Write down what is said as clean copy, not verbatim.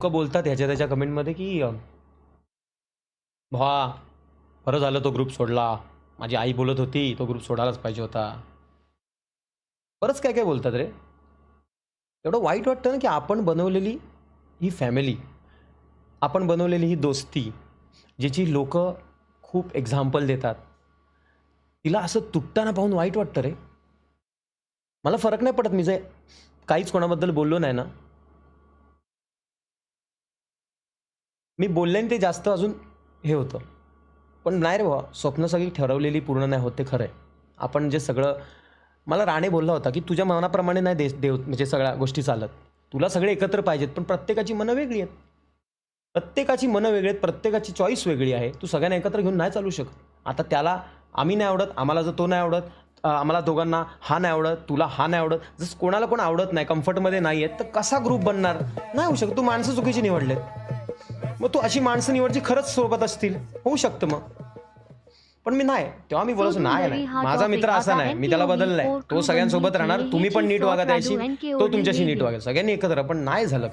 बोलतात ह्याच्या त्याच्या कमेंटमध्ये की भावा बरं झालं तो ग्रुप सोडला, माझी आई बोलत होती तो ग्रुप सोडायलाच पाहिजे होता. बरंच काय काय बोलतात रे. एवढं वाईट वाटतं ना की आपण बनवलेली ही फॅमिली, आपण बनवलेली ही दोस्ती, जिची लोक खूप एक्झाम्पल देतात, तिला असं तुटताना पाहून वाईट वाटतं रे. मला फरक नाही पडत मी जे काहीच कोणाबद्दल बोललो नाही ना, मी बोलल्याने ते जास्त अजून हे होतं. पण नाही रे बाबा, स्वप्न सगळी ठरवलेली पूर्ण नाही होत, ते खरं आहे. आपण जे सगळं, मला राणे बोलला होता की तुझ्या मनाप्रमाणे नाही देव म्हणजे सगळ्या गोष्टी चालत, तुला सगळे एकत्र पाहिजेत, पण प्रत्येकाची मनं वेगळी आहेत. प्रत्येकाची मनं वेगळी आहेत, प्रत्येकाची चॉईस वेगळी आहे. तू सगळ्यांना एकत्र घेऊन नाही चालू शकत. आता त्याला आम्ही नाही आवडत, आम्हाला जर तो नाही आवडत, आम्हाला दोघांना हा नाही आवडत, तुला हा नाही आवडत, जसं कोणाला कोण आवडत नाही, कम्फर्टमध्ये नाही आहेत, तर कसा ग्रुप बनणार? नाही होऊ शकत. तू माणसं चुकीची निवडलेत. मग तू अशी माणसं निवड जी खरंच सोबत असतील, होऊ शकतं मग. पण मी नाही, तेव्हा मी बोलायचो नाही, माझा मित्र असा नाही, मी त्याला बदललाय, तो सगळ्यांसोबत राहणार, तुम्ही पण नीट वागा त्याशी, तो तुमच्याशी नीट वागेल, सगळ्यांनी एकत्र, पण नाही झालं.